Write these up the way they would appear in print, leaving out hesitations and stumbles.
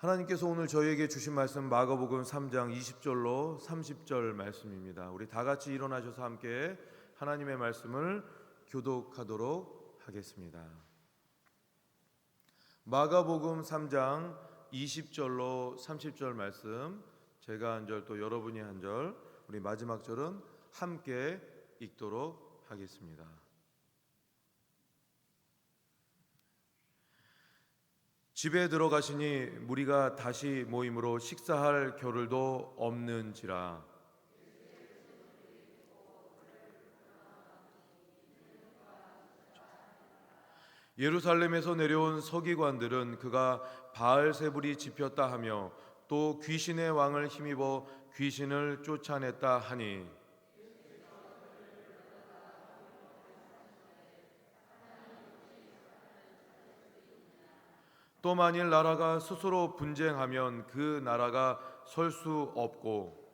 하나님께서 오늘 저희에게 주신 말씀 마가복음 3장 20절로 30절 말씀입니다. 우리 다 같이 일어나셔서 함께 하나님의 말씀을 교독하도록 하겠습니다. 마가복음 3장 20절로 30절 말씀, 제가 한 절 또 여러분이 한 절, 우리 마지막 절은 함께 읽도록 하겠습니다. 집에 들어가시니 무리가 다시 모임으로 식사할 겨를도 없는지라. 예루살렘에서 내려온 서기관들은 그가 바알세불이 집혔다 하며 또 귀신의 왕을 힘입어 귀신을 쫓아냈다 하니, 또 만일 나라가 스스로 분쟁하면 그 나라가 설 수 없고,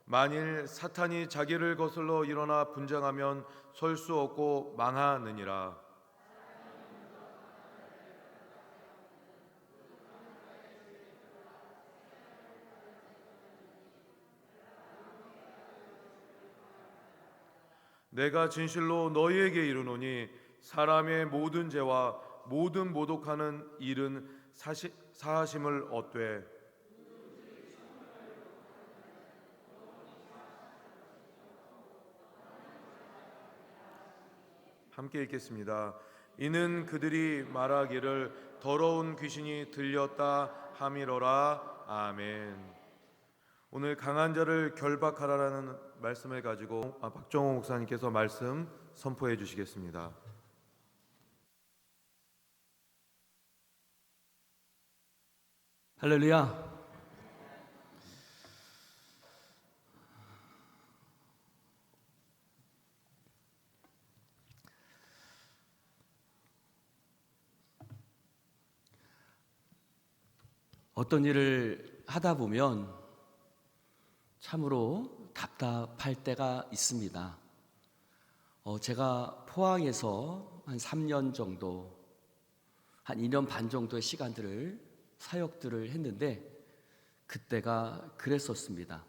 만일 사탄이 자기를 거슬러 일어나 분쟁하면 설 수 없고 망하느니라. 내가 진실로 너희에게 이르노니 사람의 모든 죄와 모든 모독하는 일은 사하심을 얻되, 함께 읽겠습니다. 이는 그들이 말하기를 더러운 귀신이 들렸다 함이로라. 아멘. 오늘 강한 자를 결박하라라는 말씀을 가지고 박정호 목사님께서 말씀 선포해 주시겠습니다. 할렐루야. 어떤 일을 하다 보면 참으로 답답할 때가 있습니다. 제가 포항에서 한 3년 정도, 한 2년 반 정도의 시간들을 사역들을 했는데 그때가 그랬었습니다.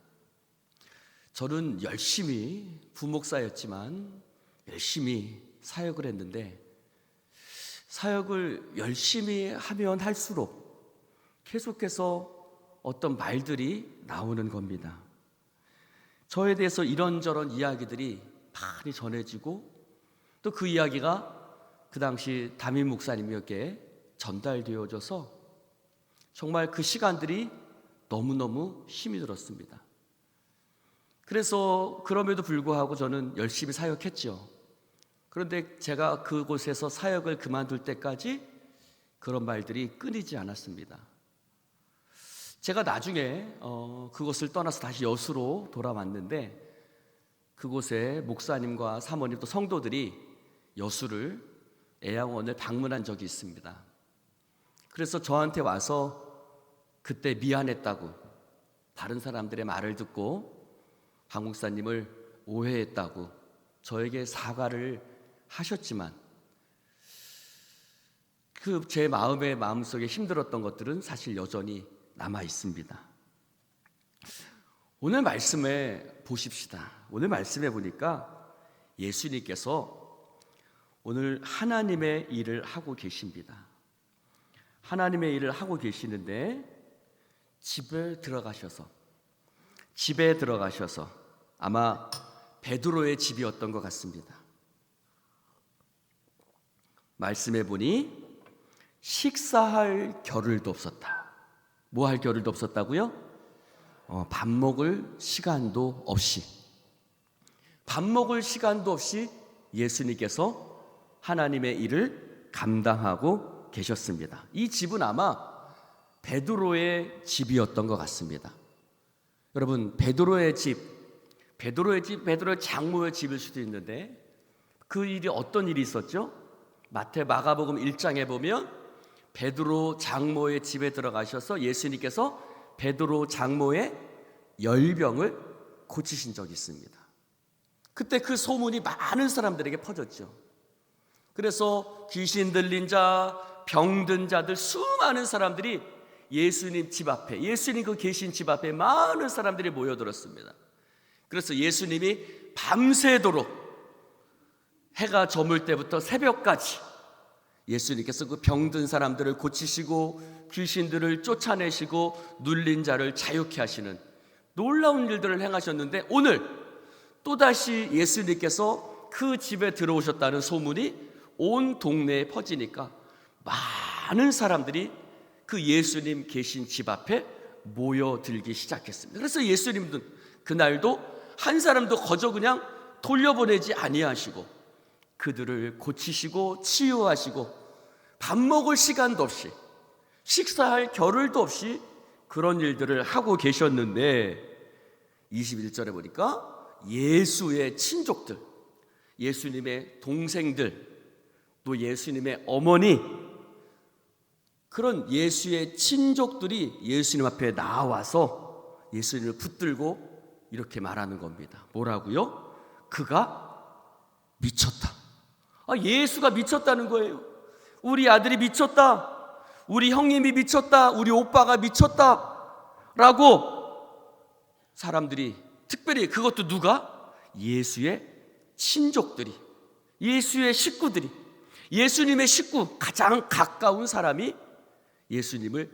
저는 열심히 부목사였지만 열심히 사역을 했는데, 사역을 열심히 하면 할수록 계속해서 어떤 말들이 나오는 겁니다. 저에 대해서 이런저런 이야기들이 많이 전해지고, 또 그 이야기가 그 당시 담임 목사님에게 전달되어져서 정말 그 시간들이 너무너무 힘이 들었습니다. 그래서 그럼에도 불구하고 저는 열심히 사역했죠. 그런데 제가 그곳에서 사역을 그만둘 때까지 그런 말들이 끊이지 않았습니다. 제가 나중에 그곳을 떠나서 다시 여수로 돌아왔는데, 그곳에 목사님과 사모님 또 성도들이 여수를 애양원을 방문한 적이 있습니다. 그래서 저한테 와서 그때 미안했다고, 다른 사람들의 말을 듣고 박 목사님을 오해했다고 저에게 사과를 하셨지만, 그 제 마음속에 힘들었던 것들은 사실 여전히 남아 있습니다. 오늘 말씀에 보십시다. 오늘 말씀에 보니까 예수님께서 오늘 하나님의 일을 하고 계십니다. 하나님의 일을 하고 계시는데 집에 들어가셔서 아마 베드로의 집이었던 것 같습니다. 말씀해 보니 식사할 겨를도 없었다. 뭐 할 겨를도 없었다고요? 밥 먹을 시간도 없이 예수님께서 하나님의 일을 감당하고 계셨습니다. 이 집은 아마 베드로의 집이었던 것 같습니다. 여러분, 베드로의 장모의 집일 수도 있는데, 그 일이 어떤 일이 있었죠? 마가복음 1장에 보면 베드로 장모의 집에 들어가셔서 예수님께서 베드로 장모의 열병을 고치신 적이 있습니다. 그때 그 소문이 많은 사람들에게 퍼졌죠. 그래서 귀신 들린 자, 병든 자들, 수많은 사람들이 예수님 집 앞에, 예수님 그 계신 집 앞에 많은 사람들이 모여들었습니다. 그래서 예수님이 밤새도록 해가 저물 때부터 새벽까지 예수님께서 그 병든 사람들을 고치시고 귀신들을 쫓아내시고 눌린 자를 자유케 하시는 놀라운 일들을 행하셨는데, 오늘 또다시 예수님께서 그 집에 들어오셨다는 소문이 온 동네에 퍼지니까 많은 사람들이 그 예수님 계신 집 앞에 모여들기 시작했습니다. 그래서 예수님은 그날도 한 사람도 거저 그냥 돌려보내지 아니하시고 그들을 고치시고 치유하시고 밥 먹을 시간도 없이 식사할 겨를도 없이 그런 일들을 하고 계셨는데, 21절에 보니까 예수의 친족들, 예수님의 동생들, 또 예수님의 어머니, 그런 예수의 친족들이 예수님 앞에 나와서 예수님을 붙들고 이렇게 말하는 겁니다. 뭐라고요? 그가 미쳤다. 예수가 미쳤다는 거예요. 우리 아들이 미쳤다, 우리 형님이 미쳤다, 우리 오빠가 미쳤다 라고 사람들이, 특별히 그것도 누가? 예수의 친족들이, 예수의 식구들이, 예수님의 식구, 가장 가까운 사람이 예수님을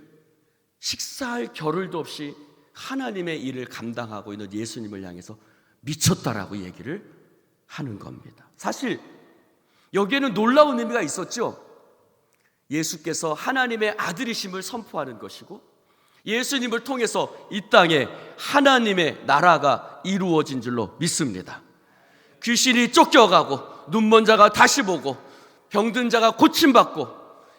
식사할 겨를도 없이 하나님의 일을 감당하고 있는 예수님을 향해서 미쳤다라고 얘기를 하는 겁니다. 사실 여기에는 놀라운 의미가 있었죠. 예수께서 하나님의 아들이심을 선포하는 것이고, 예수님을 통해서 이 땅에 하나님의 나라가 이루어진 줄로 믿습니다. 귀신이 쫓겨가고 눈먼 자가 다시 보고 병든 자가 고침받고,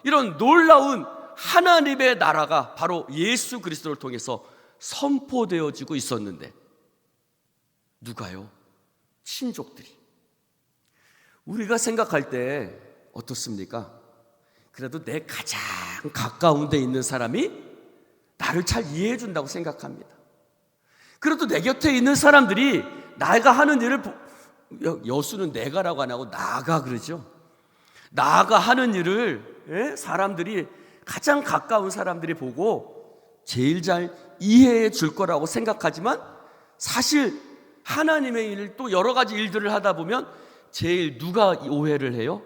이런 놀라운 하나님의 나라가 바로 예수 그리스도를 통해서 선포되어지고 있었는데, 누가요? 친족들이. 우리가 생각할 때 어떻습니까? 그래도 내 가장 가까운 데 있는 사람이 나를 잘 이해해 준다고 생각합니다. 그래도 내 곁에 있는 사람들이 내가 하는 일을 여수는 내가라고 안 하고 나가 그러죠. 나가 하는 일을 사람들이, 가장 가까운 사람들이 보고 제일 잘 이해해 줄 거라고 생각하지만, 사실 하나님의 일, 또 여러 가지 일들을 하다 보면 제일 누가 오해를 해요?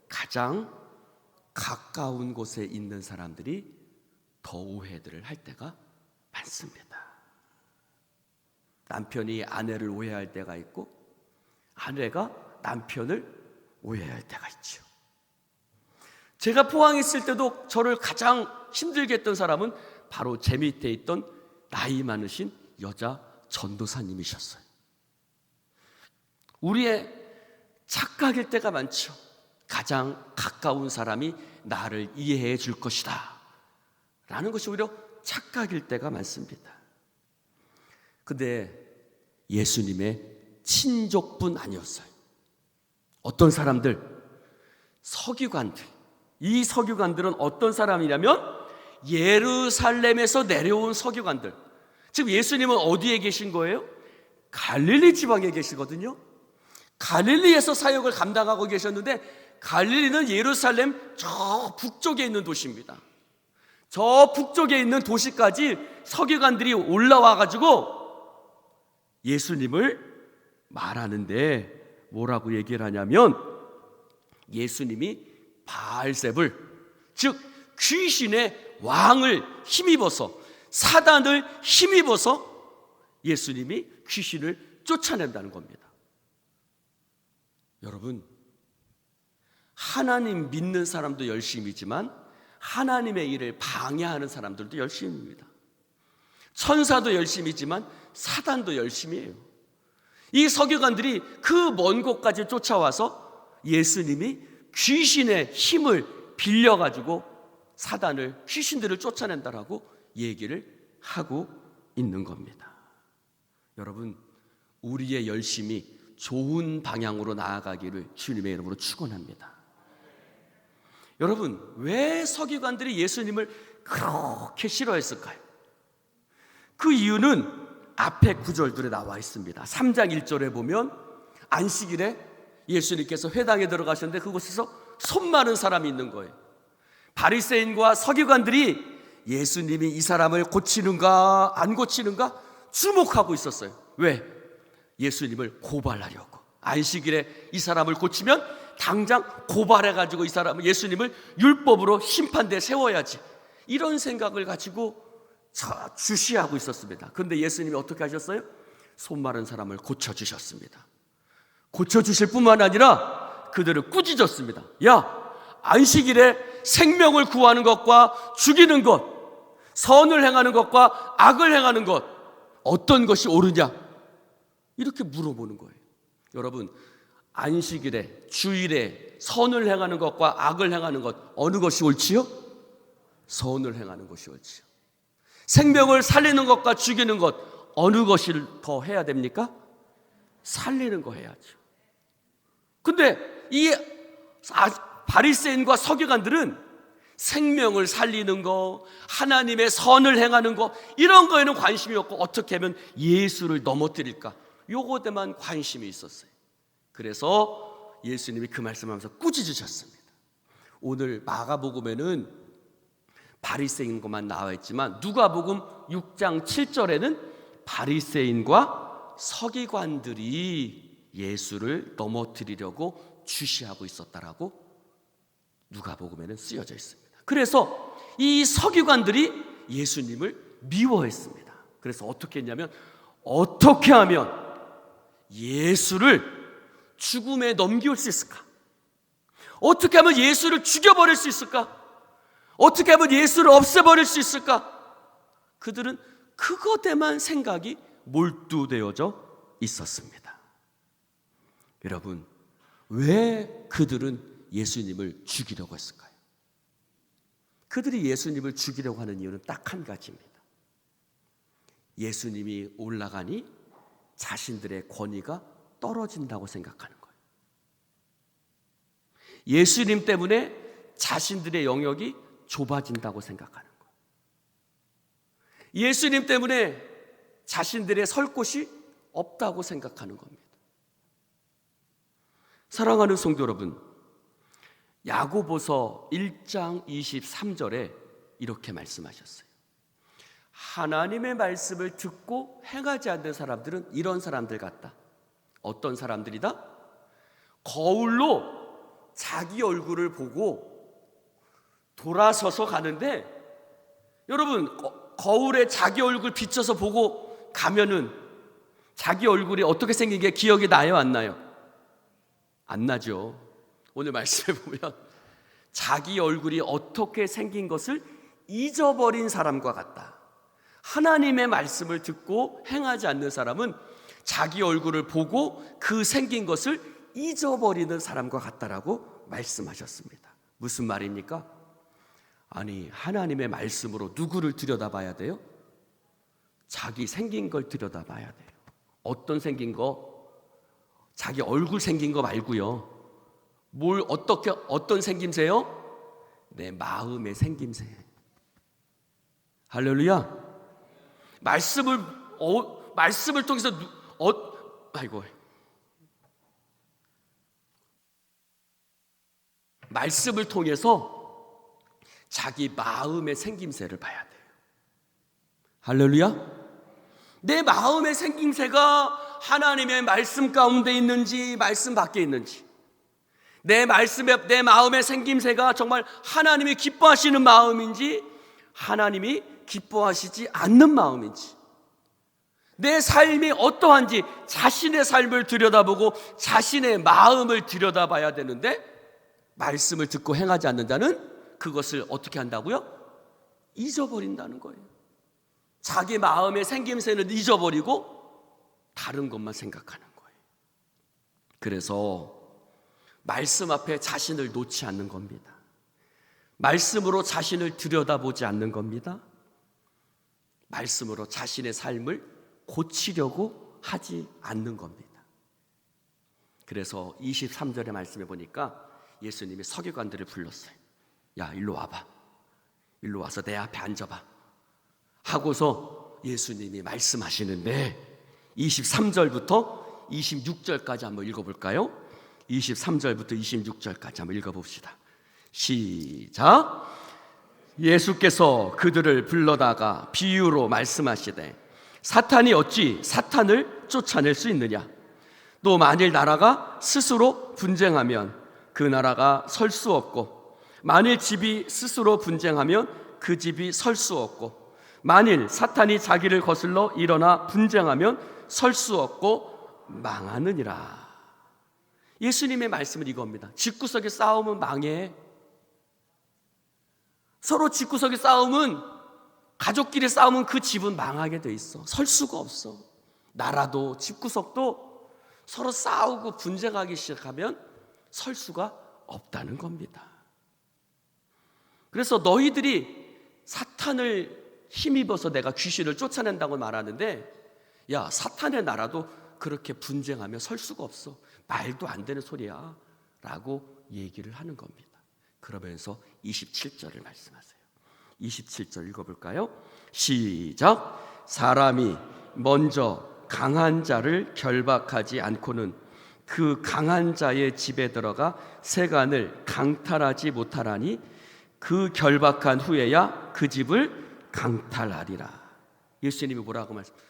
가장 가까운 곳에 있는 사람들이 더 오해들을 할 때가 많습니다. 남편이 아내를 오해할 때가 있고, 아내가 남편을 오해할 때가 있죠. 제가 포항에 있을 때도 저를 가장 힘들게 했던 사람은 바로 제 밑에 있던 나이 많으신 여자 전도사님이셨어요. 우리의 착각일 때가 많죠. 가장 가까운 사람이 나를 이해해 줄 것이다 라는 것이 오히려 착각일 때가 많습니다. 근데 예수님의 친족뿐 아니었어요. 어떤 사람들, 서기관들. 이 서기관들은 어떤 사람이냐면 예루살렘에서 내려온 서기관들. 지금 예수님은 어디에 계신 거예요? 갈릴리 지방에 계시거든요. 갈릴리에서 사역을 감당하고 계셨는데, 갈릴리는 예루살렘 저 북쪽에 있는 도시입니다. 저 북쪽에 있는 도시까지 서기관들이 올라와 가지고 예수님을 말하는데 뭐라고 얘기를 하냐면, 예수님이 바알세불, 즉 귀신의 왕을 힘입어서, 사단을 힘입어서 예수님이 귀신을 쫓아낸다는 겁니다. 여러분, 하나님 믿는 사람도 열심이지만 하나님의 일을 방해하는 사람들도 열심입니다. 천사도 열심이지만 사단도 열심히 해요. 이 서기관들이 그 먼 곳까지 쫓아와서 예수님이 귀신의 힘을 빌려가지고 사단을, 귀신들을 쫓아낸다라고 얘기를 하고 있는 겁니다. 여러분, 우리의 열심이 좋은 방향으로 나아가기를 주님의 이름으로 축원합니다. 여러분, 왜 서기관들이 예수님을 그렇게 싫어했을까요? 그 이유는 앞에 구절들에 나와 있습니다. 3장 1절에 보면 안식일에 예수님께서 회당에 들어가셨는데 그곳에서 손 마른 사람이 있는 거예요. 바리새인과 서기관들이 예수님이 이 사람을 고치는가 안 고치는가 주목하고 있었어요. 왜? 예수님을 고발하려고. 안식일에 이 사람을 고치면 당장 고발해가지고 이 사람을, 예수님을 율법으로 심판대에 세워야지, 이런 생각을 가지고 주시하고 있었습니다. 그런데 예수님이 어떻게 하셨어요? 손 마른 사람을 고쳐주셨습니다. 고쳐주실 뿐만 아니라 그들을 꾸짖었습니다. 야, 안식일에 생명을 구하는 것과 죽이는 것, 선을 행하는 것과 악을 행하는 것, 어떤 것이 옳으냐? 이렇게 물어보는 거예요. 여러분, 안식일에, 주일에 선을 행하는 것과 악을 행하는 것, 어느 것이 옳지요? 선을 행하는 것이 옳지요. 생명을 살리는 것과 죽이는 것, 어느 것을 더 해야 됩니까? 살리는 거 해야죠. 근데 이 바리새인과 서기관들은 생명을 살리는 거, 하나님의 선을 행하는 거, 이런 거에는 관심이 없고 어떻게 하면 예수를 넘어뜨릴까, 요거에만 관심이 있었어요. 그래서 예수님이 그 말씀하면서 꾸짖으셨습니다. 오늘 마가복음에는 바리새인 것만 나와 있지만 누가복음 6장 7절에는 바리새인과 서기관들이 예수를 넘어뜨리려고 주시하고 있었다라고 누가복음에는 쓰여져 있습니다. 그래서 이 서기관들이 예수님을 미워했습니다. 그래서 어떻게 했냐면, 어떻게 하면 예수를 죽음에 넘길 수 있을까? 어떻게 하면 예수를 죽여버릴 수 있을까? 어떻게 하면 예수를 없애버릴 수 있을까? 그들은 그것에만 생각이 몰두되어져 있었습니다. 여러분, 왜 그들은 예수님을 죽이려고 했을까요? 그들이 예수님을 죽이려고 하는 이유는 딱 한 가지입니다. 예수님이 올라가니 자신들의 권위가 떨어진다고 생각하는 거예요. 예수님 때문에 자신들의 영역이 좁아진다고 생각하는 거예요. 예수님 때문에 자신들의 설 곳이 없다고 생각하는 겁니다. 사랑하는 성도 여러분, 야고보서 1장 23절에 이렇게 말씀하셨어요. 하나님의 말씀을 듣고 행하지 않는 사람들은 이런 사람들 같다. 어떤 사람들이다? 거울로 자기 얼굴을 보고 돌아서서 가는데, 여러분, 거울에 자기 얼굴 비춰서 보고 가면은 자기 얼굴이 어떻게 생긴 게 기억이 나요, 안 나요? 안 나죠. 오늘 말씀에 보면 자기 얼굴이 어떻게 생긴 것을 잊어버린 사람과 같다. 하나님의 말씀을 듣고 행하지 않는 사람은 자기 얼굴을 보고 그 생긴 것을 잊어버리는 사람과 같다라고 말씀하셨습니다. 무슨 말입니까? 아니, 하나님의 말씀으로 누구를 들여다봐야 돼요? 자기 생긴 걸 들여다봐야 돼요. 어떤 생긴 거? 자기 얼굴 생긴 거 말고요. 어떤 생김새요? 내 마음의 생김새. 할렐루야. 말씀을 통해서 말씀을 통해서 자기 마음의 생김새를 봐야 돼요. 할렐루야. 내 마음의 생김새가 하나님의 말씀 가운데 있는지 말씀 밖에 있는지, 내 마음의 생김새가 정말 하나님이 기뻐하시는 마음인지 하나님이 기뻐하시지 않는 마음인지, 내 삶이 어떠한지 자신의 삶을 들여다보고 자신의 마음을 들여다봐야 되는데, 말씀을 듣고 행하지 않는 자는 그것을 어떻게 한다고요? 잊어버린다는 거예요. 자기 마음의 생김새는 잊어버리고 다른 것만 생각하는 거예요. 그래서 말씀 앞에 자신을 놓지 않는 겁니다. 말씀으로 자신을 들여다보지 않는 겁니다. 말씀으로 자신의 삶을 고치려고 하지 않는 겁니다. 그래서 23절의 말씀에 보니까 예수님이 서기관들을 불렀어요. 야, 일로 와봐. 일로 와서 내 앞에 앉아봐. 하고서 예수님이 말씀하시는데 23절부터 26절까지 한번 읽어볼까요? 23절부터 26절까지 한번 읽어봅시다. 시작. 예수께서 그들을 불러다가 비유로 말씀하시되 사탄이 어찌 사탄을 쫓아낼 수 있느냐? 또 만일 나라가 스스로 분쟁하면 그 나라가 설 수 없고, 만일 집이 스스로 분쟁하면 그 집이 설 수 없고, 만일 사탄이 자기를 거슬러 일어나 분쟁하면 설 수 없고 망하느니라. 예수님의 말씀은 이겁니다. 집구석의 싸움은 망해. 서로 집구석의 싸움은, 가족끼리 싸움은 그 집은 망하게 돼 있어. 설 수가 없어. 나라도 집구석도 서로 싸우고 분쟁하기 시작하면 설 수가 없다는 겁니다. 그래서 너희들이 사탄을 힘입어서 내가 귀신을 쫓아낸다고 말하는데, 야, 사탄의 나라도 그렇게 분쟁하며 설 수가 없어. 말도 안 되는 소리야 라고 얘기를 하는 겁니다. 그러면서 27절을 말씀하세요. 27절 읽어볼까요? 시작. 사람이 먼저 강한 자를 결박하지 않고는 그 강한 자의 집에 들어가 세간을 강탈하지 못하라니, 그 결박한 후에야 그 집을 강탈하리라. 예수님이 뭐라고 말씀하세요?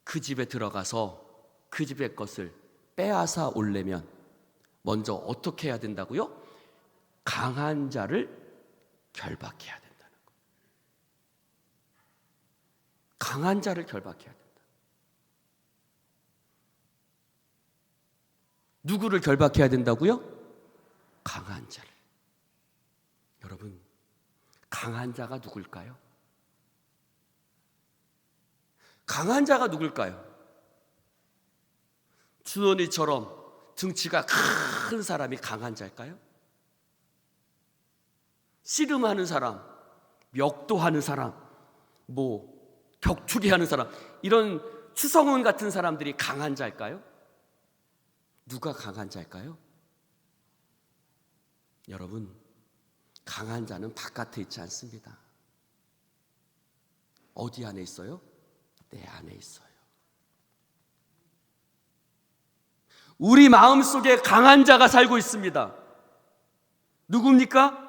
그 집에 들어가서 그 집의 것을 빼앗아 오려면 먼저 어떻게 해야 된다고요? 강한 자를 결박해야 된다는 거예요. 강한 자를 결박해야 된다. 누구를 결박해야 된다고요? 강한 자를. 여러분, 강한 자가 누굴까요? 강한 자가 누굴까요? 주원이처럼 등치가 큰 사람이 강한 자일까요? 씨름하는 사람, 멱도하는 사람, 격투기 하는 사람, 이런 추성훈 같은 사람들이 강한 자일까요? 누가 강한 자일까요? 여러분, 강한 자는 바깥에 있지 않습니다. 어디 안에 있어요? 내 안에 있어요. 우리 마음속에 강한 자가 살고 있습니다. 누굽니까?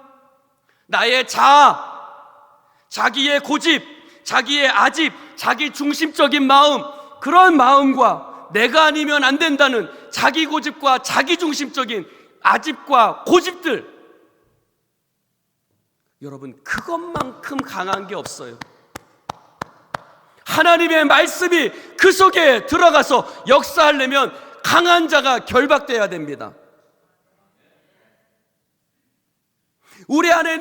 나의 자아, 자기의 고집, 자기의 아집, 자기 중심적인 마음, 그런 마음과 내가 아니면 안 된다는 자기 고집과 자기 중심적인 아집과 고집들, 여러분, 그것만큼 강한 게 없어요. 하나님의 말씀이 그 속에 들어가서 역사하려면 강한 자가 결박돼야 됩니다. 우리 안에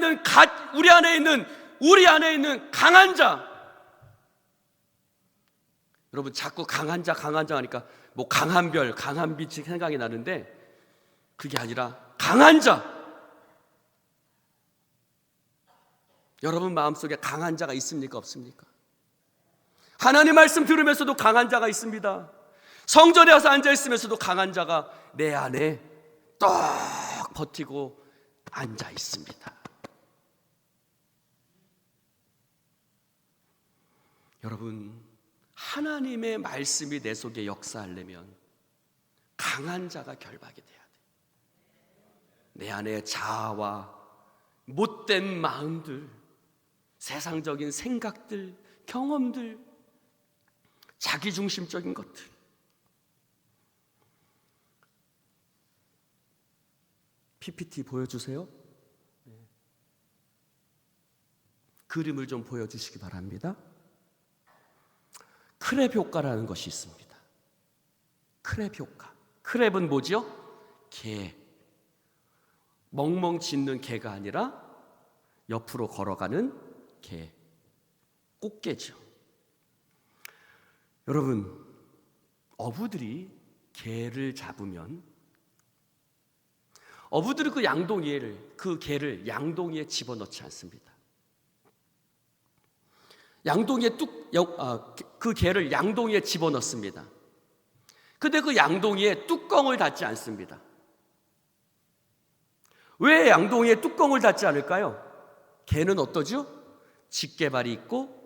있는 강한 자. 여러분, 자꾸 강한 자 하니까 강한 별, 강한 빛이 생각이 나는데, 그게 아니라 강한 자. 여러분 마음속에 강한 자가 있습니까? 없습니까? 하나님 말씀 들으면서도 강한 자가 있습니다. 성전에 와서 앉아있으면서도 강한 자가 내 안에 떡 버티고 앉아 있습니다. 여러분, 하나님의 말씀이 내 속에 역사하려면 강한 자가 결박이 돼야 돼요. 내 안에 자아와 못된 마음들, 세상적인 생각들, 경험들, 자기중심적인 것들, PPT 보여주세요. 그림을 좀 보여주시기 바랍니다. 크랩 효과라는 것이 있습니다. 크랩 효과. 크랩은 뭐죠? 개. 멍멍 짖는 개가 아니라 옆으로 걸어가는 개. 꽃게죠. 여러분, 어부들이 개를 잡으면 어부들은 그 개를 양동이에 집어넣지 않습니다. 그 개를 양동이에 집어넣습니다. 근데 그 양동이에 뚜껑을 닫지 않습니다. 왜 양동이에 뚜껑을 닫지 않을까요? 개는 어떠죠? 직계발이 있고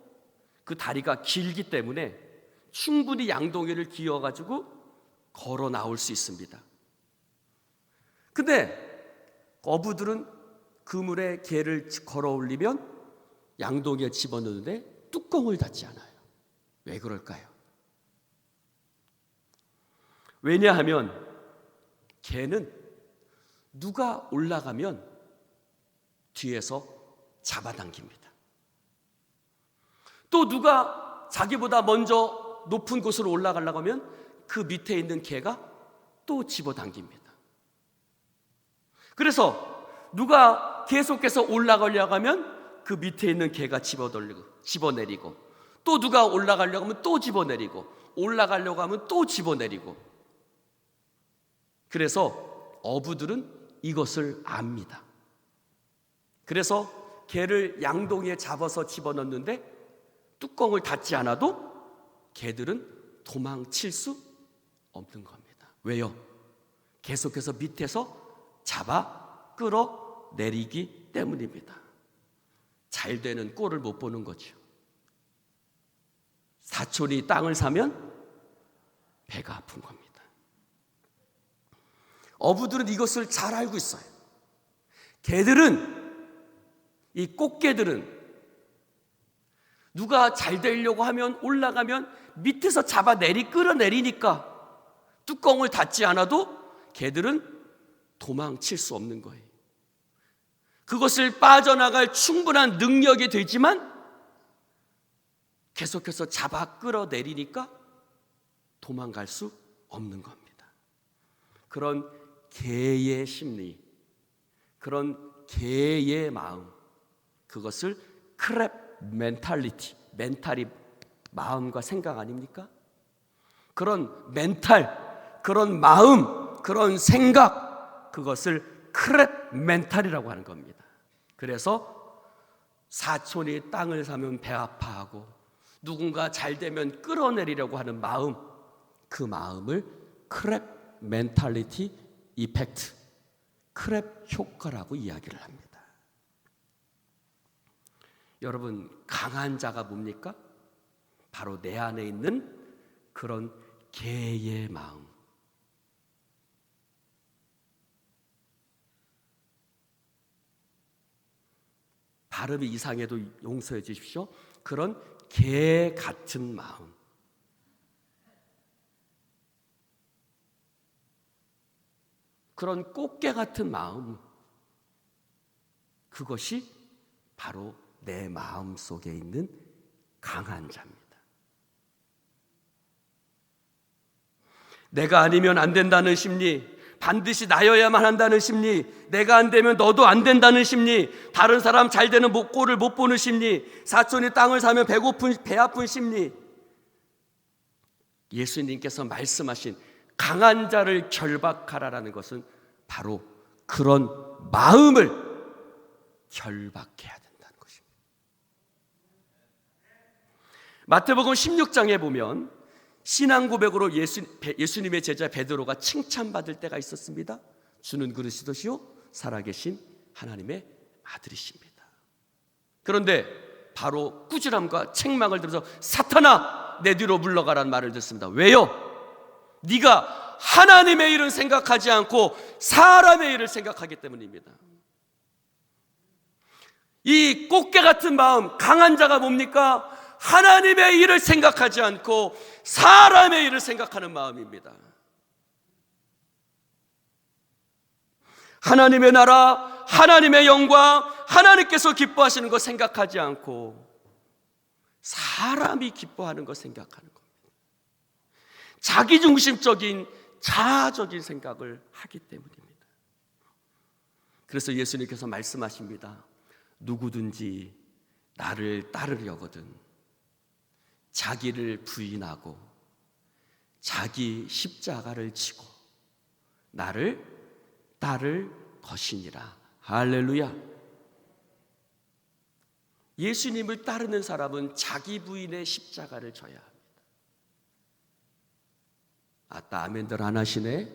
그 다리가 길기 때문에 충분히 양동이를 기어가지고 걸어 나올 수 있습니다. 근데 어부들은 그물에 개를 걸어 올리면 양동이에 집어넣는데 뚜껑을 닫지 않아요. 왜 그럴까요? 왜냐하면 개는 누가 올라가면 뒤에서 잡아당깁니다. 또 누가 자기보다 먼저 높은 곳으로 올라가려고 하면 그 밑에 있는 개가 또 집어당깁니다. 그래서 누가 계속해서 올라가려고 하면 그 밑에 있는 개가 집어내리고, 또 누가 올라가려고 하면 또 집어내리고, 올라가려고 하면 또 집어내리고. 그래서 어부들은 이것을 압니다. 그래서 개를 양동이에 잡아서 집어넣는데 뚜껑을 닫지 않아도 개들은 도망칠 수 없는 겁니다. 왜요? 계속해서 밑에서 잡아 끌어내리기 때문입니다. 잘 되는 꼴을 못 보는 거죠. 사촌이 땅을 사면 배가 아픈 겁니다. 어부들은 이것을 잘 알고 있어요. 개들은, 이 꽃게들은 누가 잘 되려고 하면 올라가면 밑에서 잡아 끌어내리니까 뚜껑을 닫지 않아도 개들은 도망칠 수 없는 거예요. 그것을 빠져나갈 충분한 능력이 되지만 계속해서 잡아 끌어내리니까 도망갈 수 없는 겁니다. 그런 개의 심리, 그런 개의 마음, 그것을 크랩 멘탈리티, 멘탈이 마음과 생각 아닙니까? 그런 멘탈, 그런 마음, 그런 생각, 그것을 크랩 멘탈이라고 하는 겁니다. 그래서 사촌이 땅을 사면 배 아파하고 누군가 잘 되면 끌어내리려고 하는 마음, 그 마음을 크랩 멘탈리티 이펙트, 크랩 효과라고 이야기를 합니다. 여러분, 강한 자가 뭡니까? 바로 내 안에 있는 그런 개의 마음. 발음이 이상해도 용서해 주십시오. 그런 개 같은 마음. 그런 꽃게 같은 마음. 그것이 바로 내 마음 속에 있는 강한 자입니다. 내가 아니면 안 된다는 심리, 반드시 나여야만 한다는 심리, 내가 안 되면 너도 안 된다는 심리, 다른 사람 잘 되는 꼴을 못 보는 심리, 사촌이 땅을 사면 배 아픈 심리. 예수님께서 말씀하신 강한 자를 결박하라라는 것은 바로 그런 마음을 결박해야 된다는 것입니다. 마태복음 16장에 보면 신앙 고백으로 예수님의 제자 베드로가 칭찬받을 때가 있었습니다. 주는 그리스도시요 살아계신 하나님의 아들이십니다. 그런데 바로 꾸지람과 책망을 들어서 사탄아 내 뒤로 물러가라는 말을 듣습니다. 왜요? 네가 하나님의 일은 생각하지 않고 사람의 일을 생각하기 때문입니다. 이 꽃게 같은 마음, 강한 자가 뭡니까? 하나님의 일을 생각하지 않고 사람의 일을 생각하는 마음입니다. 하나님의 나라, 하나님의 영광, 하나님께서 기뻐하시는 것 생각하지 않고 사람이 기뻐하는 것 생각하는 겁니다. 자기중심적인 자아적인 생각을 하기 때문입니다. 그래서 예수님께서 말씀하십니다. 누구든지 나를 따르려거든 자기를 부인하고 자기 십자가를 지고 나를 따를 것이니라. 할렐루야. 예수님을 따르는 사람은 자기 부인의 십자가를 져야 합니다. 아따 아멘들 안 하시네.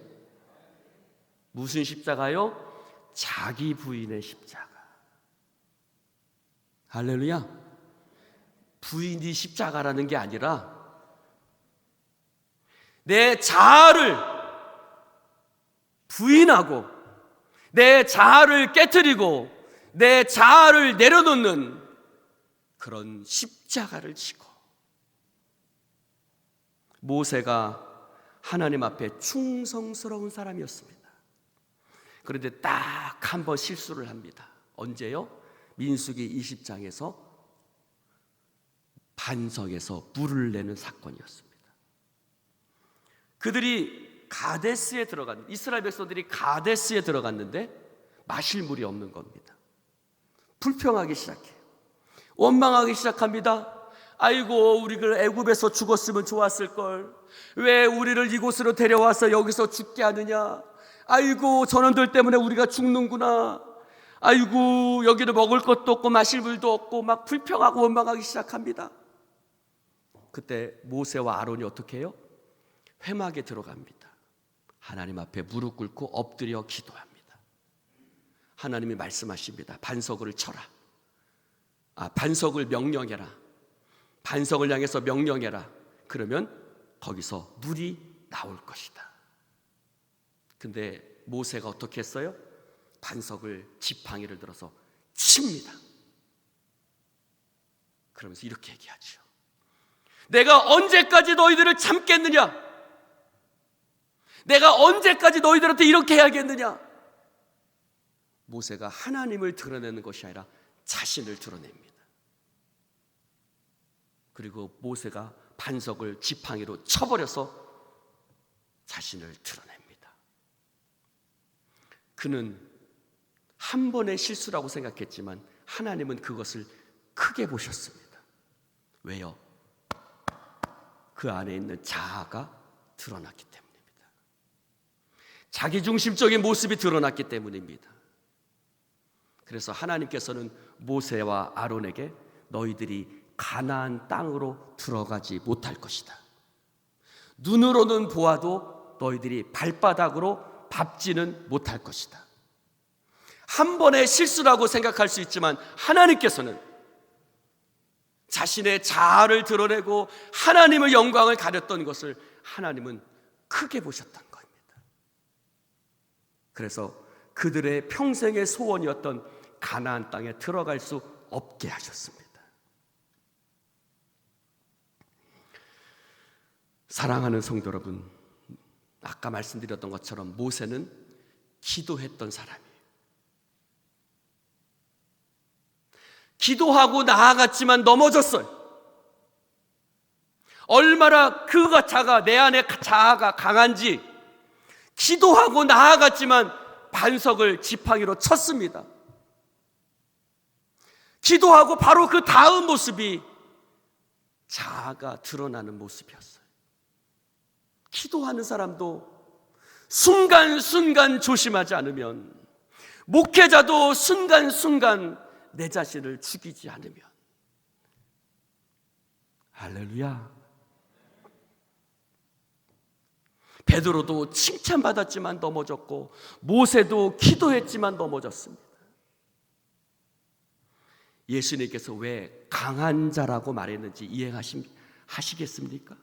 무슨 십자가요? 자기 부인의 십자가. 할렐루야. 부인이 십자가라는 게 아니라 내 자아를 부인하고 내 자아를 깨트리고 내 자아를 내려놓는 그런 십자가를 지고, 모세가 하나님 앞에 충성스러운 사람이었습니다. 그런데 딱 한 번 실수를 합니다. 언제요? 민수기 20장에서 반석에서 물을 내는 사건이었습니다. 그들이 가데스에 이스라엘 백성들이 가데스에 들어갔는데 마실 물이 없는 겁니다. 불평하기 시작해요. 원망하기 시작합니다. 아이고, 우리가 애굽에서 죽었으면 좋았을 걸. 왜 우리를 이곳으로 데려와서 여기서 죽게 하느냐. 아이고, 저놈들 때문에 우리가 죽는구나. 아이고, 여기는 먹을 것도 없고 마실 물도 없고, 막 불평하고 원망하기 시작합니다. 그때 모세와 아론이 어떻게 해요? 회막에 들어갑니다. 하나님 앞에 무릎 꿇고 엎드려 기도합니다. 하나님이 말씀하십니다. 반석을 쳐라. 반석을 명령해라. 반석을 향해서 명령해라. 그러면 거기서 물이 나올 것이다. 근데 모세가 어떻게 했어요? 반석을 지팡이를 들어서 칩니다. 그러면서 이렇게 얘기하죠. 내가 언제까지 너희들을 참겠느냐? 내가 언제까지 너희들한테 이렇게 해야겠느냐? 모세가 하나님을 드러내는 것이 아니라 자신을 드러냅니다. 그리고 모세가 반석을 지팡이로 쳐버려서 자신을 드러냅니다. 그는 한 번의 실수라고 생각했지만 하나님은 그것을 크게 보셨습니다. 왜요? 그 안에 있는 자아가 드러났기 때문입니다. 자기중심적인 모습이 드러났기 때문입니다. 그래서 하나님께서는 모세와 아론에게 너희들이 가나안 땅으로 들어가지 못할 것이다. 눈으로는 보아도 너희들이 발바닥으로 밟지는 못할 것이다. 한 번의 실수라고 생각할 수 있지만 하나님께서는 자신의 자아를 드러내고 하나님의 영광을 가렸던 것을 하나님은 크게 보셨던 겁니다. 그래서 그들의 평생의 소원이었던 가나안 땅에 들어갈 수 없게 하셨습니다. 사랑하는 성도 여러분, 아까 말씀드렸던 것처럼 모세는 기도했던 사람이에요. 기도하고 나아갔지만 넘어졌어요. 얼마나 그가 내 안에 자아가 강한지 기도하고 나아갔지만 반석을 지팡이로 쳤습니다. 기도하고 바로 그 다음 모습이 자아가 드러나는 모습이었어요. 기도하는 사람도 순간순간 조심하지 않으면, 목회자도 순간순간 내 자신을 죽이지 않으면, 할렐루야. 베드로도 칭찬받았지만 넘어졌고 모세도 기도했지만 넘어졌습니다. 예수님께서 왜 강한 자라고 말했는지 이해하시겠습니까?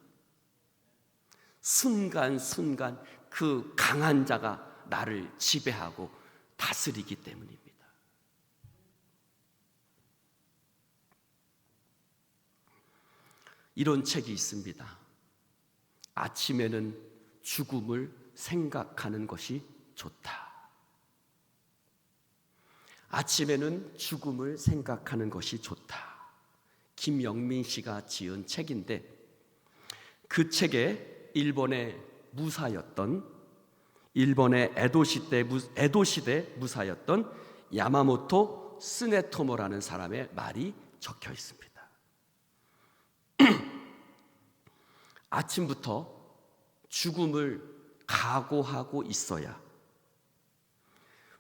순간순간 그 강한 자가 나를 지배하고 다스리기 때문입니다. 이런 책이 있습니다. 아침에는 죽음을 생각하는 것이 좋다. 아침에는 죽음을 생각하는 것이 좋다. 김영민 씨가 지은 책인데, 그 책에 일본의 에도 시대 무사였던 야마모토 스네토모라는 사람의 말이 적혀 있습니다. 아침부터 죽음을 각오하고 있어야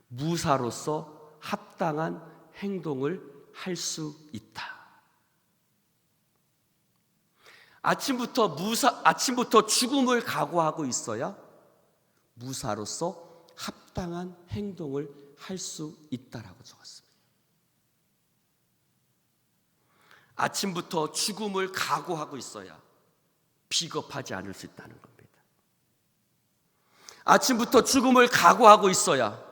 무사로서 합당한 행동을 할 수 있다. 아침부터 죽음을 각오하고 있어야 무사로서 합당한 행동을 할 수 있다라고 적었습니다. 아침부터 죽음을 각오하고 있어야 비겁하지 않을 수 있다는 겁니다. 아침부터 죽음을 각오하고 있어야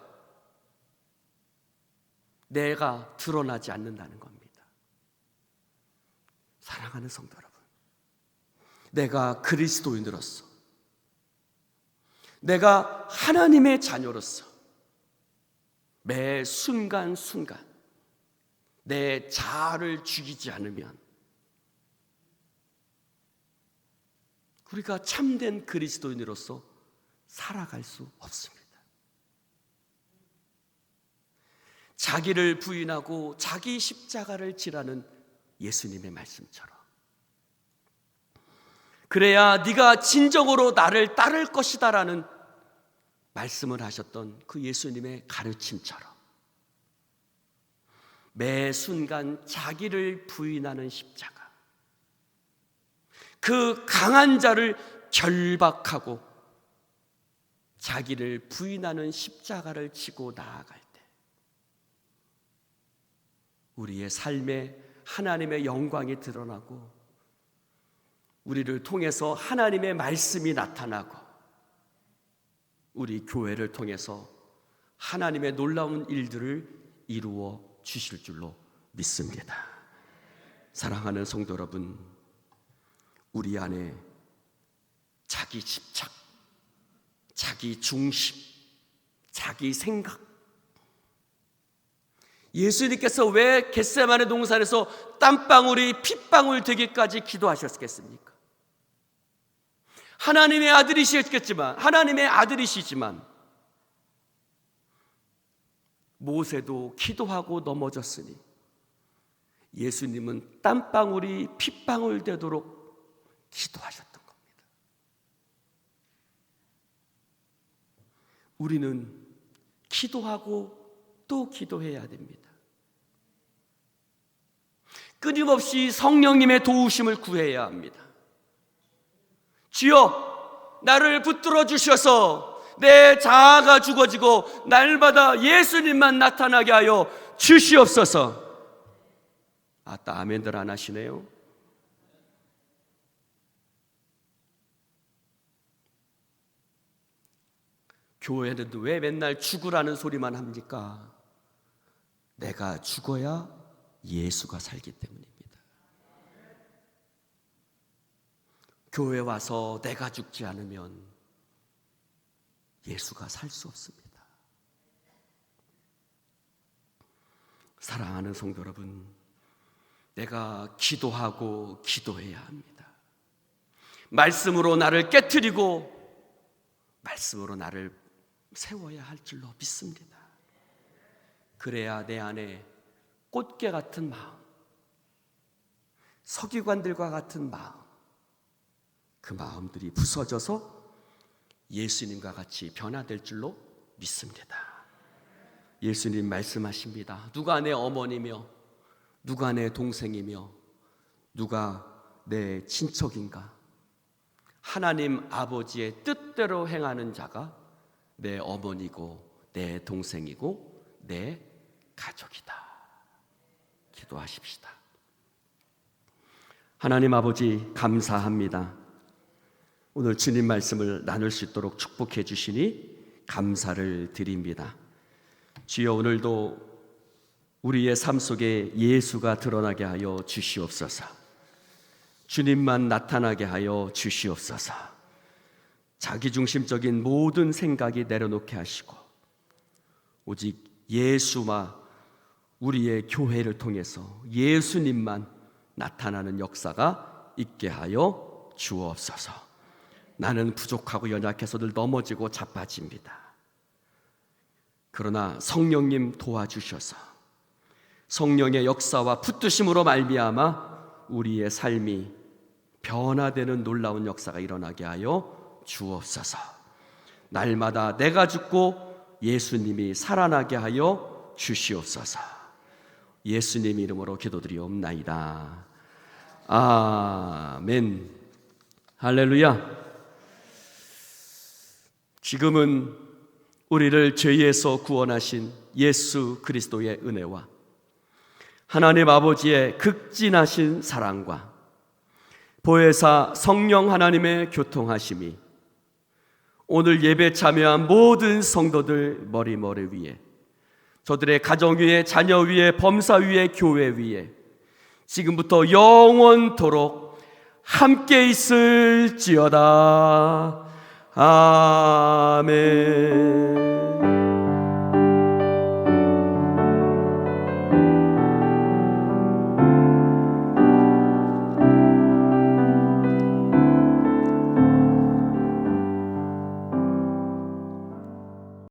내가 드러나지 않는다는 겁니다. 사랑하는 성도 여러분, 내가 그리스도인으로서, 내가 하나님의 자녀로서 매 순간순간 내 자아를 죽이지 않으면 우리가 참된 그리스도인으로서 살아갈 수 없습니다. 자기를 부인하고 자기 십자가를 지라는 예수님의 말씀처럼, 그래야 네가 진정으로 나를 따를 것이다라는 말씀을 하셨던 그 예수님의 가르침처럼 매 순간 자기를 부인하는 십자가, 그 강한 자를 결박하고 자기를 부인하는 십자가를 지고 나아갈 때 우리의 삶에 하나님의 영광이 드러나고 우리를 통해서 하나님의 말씀이 나타나고 우리 교회를 통해서 하나님의 놀라운 일들을 이루어 주실 줄로 믿습니다. 사랑하는 성도 여러분, 우리 안에 자기 집착, 자기 중심, 자기 생각, 예수님께서 왜 겟세마네 동산에서 땀방울이 핏방울 되기까지 기도하셨겠습니까? 하나님의 아들이시지만 모세도 기도하고 넘어졌으니 예수님은 땀방울이 핏방울 되도록 기도하셨던 겁니다. 우리는 기도하고 또 기도해야 됩니다. 끊임없이 성령님의 도우심을 구해야 합니다. 주여, 나를 붙들어 주셔서 내 자아가 죽어지고 날마다 예수님만 나타나게 하여 주시옵소서. 아따, 아멘들 안 하시네요. 교회는 왜 맨날 죽으라는 소리만 합니까? 내가 죽어야 예수가 살기 때문입니다. 교회 와서 내가 죽지 않으면 예수가 살 수 없습니다. 사랑하는 성도 여러분, 내가 기도하고 기도해야 합니다. 말씀으로 나를 깨트리고 말씀으로 나를 세워야 할 줄로 믿습니다. 그래야 내 안에 꽃게 같은 마음, 서기관들과 같은 마음, 그 마음들이 부서져서 예수님과 같이 변화될 줄로 믿습니다. 예수님 말씀하십니다. 누가 내 어머니며 누가 내 동생이며 누가 내 친척인가? 하나님 아버지의 뜻대로 행하는 자가 내 어머니고 내 동생이고 내 가족이다. 기도하십시다. 하나님 아버지, 감사합니다. 오늘 주님 말씀을 나눌 수 있도록 축복해 주시니 감사를 드립니다. 주여, 오늘도 우리의 삶 속에 예수가 드러나게 하여 주시옵소서. 주님만 나타나게 하여 주시옵소서. 자기중심적인 모든 생각이 내려놓게 하시고 오직 예수와 우리의 교회를 통해서 예수님만 나타나는 역사가 있게 하여 주옵소서. 나는 부족하고 연약해서 늘 넘어지고 자빠집니다. 그러나 성령님 도와주셔서 성령의 역사와 붙드심으로 말미암아 우리의 삶이 변화되는 놀라운 역사가 일어나게 하여 주옵소서. 날마다 내가 죽고 예수님이 살아나게 하여 주시옵소서. 예수님 이름으로 기도드리옵나이다. 아멘. 할렐루야. 지금은 우리를 죄에서 구원하신 예수 그리스도의 은혜와 하나님 아버지의 극진하신 사랑과 보혜사 성령 하나님의 교통하심이 오늘 예배 참여한 모든 성도들 머리 위에 저들의 가정 위에, 자녀 위에, 범사 위에, 교회 위에 지금부터 영원토록 함께 있을지어다. 아멘.